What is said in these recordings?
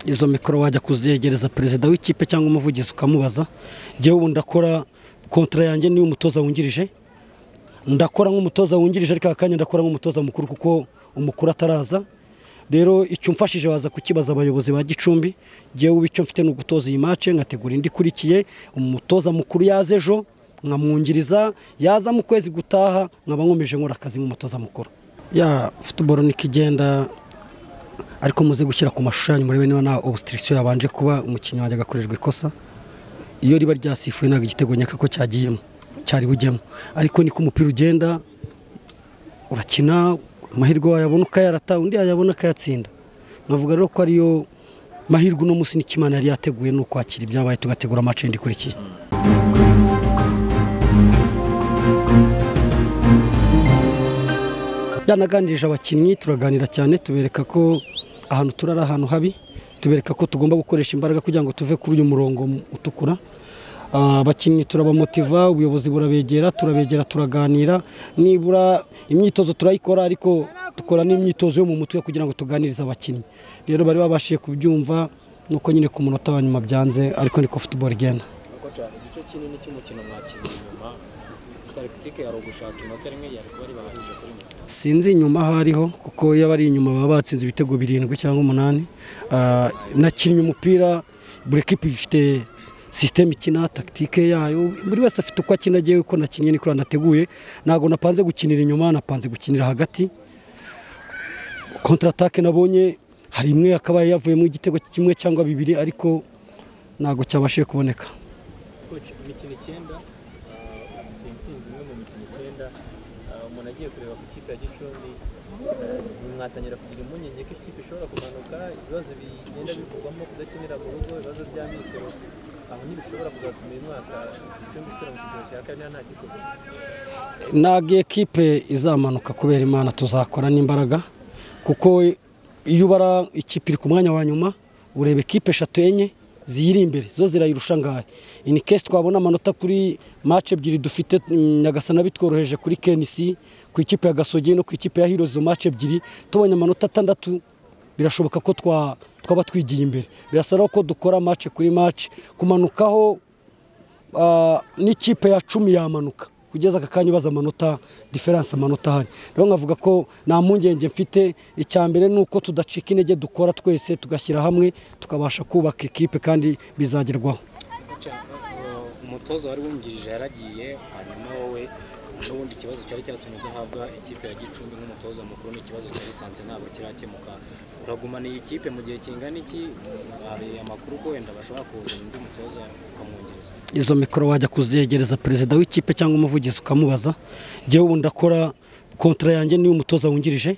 izo mikoro wajya kuzegereza perezida w'ikipe cyangwa umuvugizi ukamubaza jewe ubu ndakora kontra yanjye ni umutoza wungirije ndakora nk'umutoza wungirije ariko akanya ndakora nk'umutoza mukuru kuko umukuru ataraza rero icyo mfashije waza kukibaza abayobozi ba Gicumbi jewe ubicyo mfite no gutoza iyi match ngategura indi kurikiye umutoza mukuru yaze ejo nkamwungiriza yaza mu kwezi gutaha nkaba nkomeje nkora akazi nk'umutoza mukuru ya football nikigenda ariko muze gushyira ku mashushanyo murebe niba na obstruction yabanje kuba umukinnyi wajya gakorerwa ikosa iyo riba ryasifuye naga igitego nyaka ko cyagiyemo cyari bujyemo ariko niko umupira ugenda urakina mahirwe wayabona ukayarata undi yayabona akayatsinda nkavuga rero ko ariyo mahirwe no musi n'ikimana yari yateguye no kwakira ibyabaye tugategura match ndi kurikiye yanaganirije abakinnyi turaganira cyane tubereka ko ahantu turara ahantu habi tubereka ko tugomba gukoresha imbaraga kugira ngo tuve kuri uyu murongo utukura abakinnyi turabamotiva ubuyobozi burabegera turabegera turaganira nibura imyitozo turayikora ariko dukora n'imyitozo yo mu mutwe kugira ngo tuganirize abakinnyi rero bari babashije kubyumva nuko nyine ku munota wa nyuma byanze ariko niko football igenda igice kinini cy'umukino mwakina inyuma tactique yari ugushaka inota rimwe yari kuba ari bahagije kuri mwe sinzi inyuma hariho kuko iyo bari inyuma baba batsinze ibitego 7 cyangwa 8 nakinnye umupira buri equipe ifite system ikina tactique yayo buri wese afite uko akina giye uko nakinnye ni kuri nateguye nago napanze gukinira inyuma napanze gukinira hagati contre attaque nabonye hari imwe akabaye yavuye mu igitego kimwe cyangwa 2 ariko nago cyabashije kuboneka imikino 9 intsinzi imwe mu mikino 9 umuntu agiye kureba ku kipe ya Gicumbi mwatangira kugira impungenge ko ikipe ishobora kumanuka ibibazo bigenda bivugwamo kudakinira mu rugo ibibazo bya mikoro aho ntibishobora kuzatuma uyu mwaka Gicumbi isura mu kigero cya kane nta kipe nage equipe izamanuka kubera Imana tuzakora n'imbaraga kuko iyo ubara ikipe iri ku mwanya wa nyuma urebe equipe 3 enye ziri imbere zo zirayirusha ngahe in case twabona amanota kuri match ebyiri dufite Nyagasana bitworoheje kuri KNC ku ikipe ya Gasogi no ku ikipe ya Heroes zo match ebyiri tubonye amanota 6 birashoboka ko twaba twigiye imbere birasaba ko dukora match kuri match kumanukaho n'ikipe ya 10 yamanuka kugeza akakanya baza amanota difference amanota hari rero nkavuga ko nta mpungenge mfite icyambere nuko tudacika intege dukora twese tugashyira hamwe tukabasha kubaka equipe kandi bizagerwaho umutoza wari wungirije yaragiye hanyuma wowe n'ubundi kibazo cyari cyatumye udahabwa ikipe ya Gicumbi nk'umutoza mukuru n'ikibazo cya lisansi ntabwo kirakemuka uragumana iyi kipe mu gihe kingana iki hari amakuru ko wenda bashobora kuzana undi mutoza ukamwongereza izo mikoro wajya kuzegereza perezida w'ikipe cyangwa umuvugizi ukamubaza jewe ubu ndakora kontra yanjye ni umutoza wungirije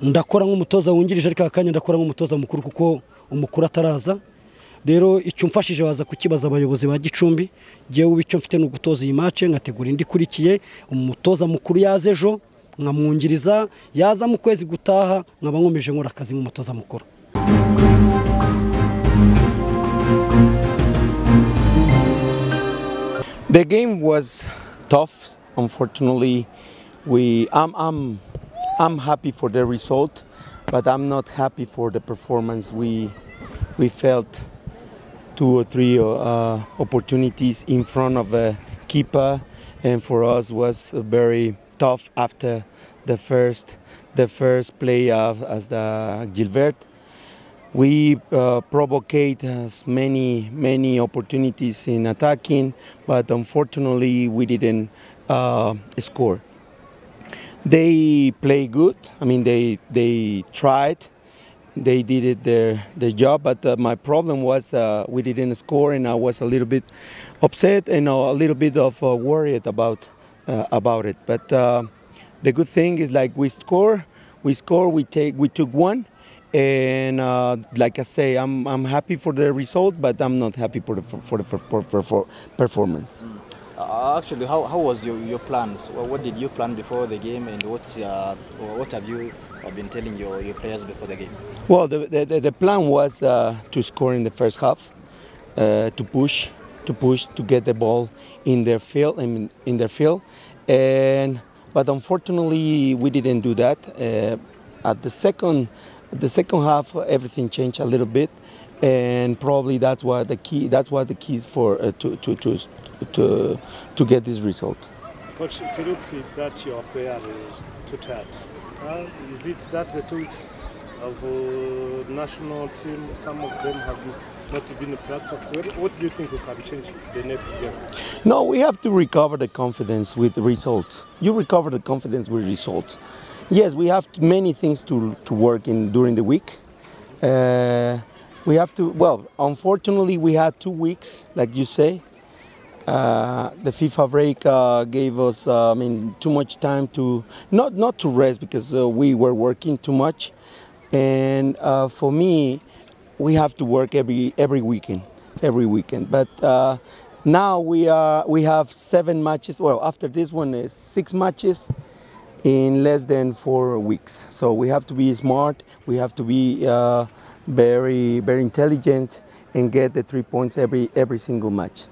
ndakora nk'umutoza wungirije ariko akanya ndakora nk'umutoza mukuru kuko umukuru ataraza rero icyo mfashije waza kukibaza abayobozi ba Gicumbi jewe ubicyo mfite no gutoza iyi match ngategura indi kurikiye umutoza mukuru yaze ejo nkamwungiriza yaza mu kwezi gutaha nkaba nkomeje nkora akazi nk'umutoza mukuru The game was tough. Unfortunately, I'm happy for the result, but I'm not happy for the performance. We felt 2 or 3 opportunities in front of a keeper, and for us was very tough after the first play as the Gilbert. We provoked many opportunities in attacking, but unfortunately we didn't score. They play good. I mean, they tried. They did it their job, but my problem was we didn't score, and I was a little bit upset and a little bit of worried about it. But the good thing is, like, we took one, and like I say, I'm happy for the result, but I'm not happy for the performance. Actually, how was your plans? What did you plan before the game, and what have you been telling your players before the game? Well, the plan was to score in the first half, to push, to get the ball in their field, but unfortunately we didn't do that. At the second The second half, everything changed a little bit, and probably that's what the key. That's what the keys for to get this result. Coach, it looks that your player is too tight. Is it that the 2 weeks of national team, some of them have not been in practice? What do you think we can change the next game? No, we have to recover the confidence with the results. You recover the confidence with results. Yes, we have many things to work in during the week. We have to, well, unfortunately we had 2 weeks, like you say. The FIFA break gave us, too much time to, not to rest because we were working too much. And for me, we have to work every weekend. But now we have 7 matches. Well, after this one is 6 matches in less than 4 weeks. So we have to be smart. We have to be very intelligent and get the 3 points every single match.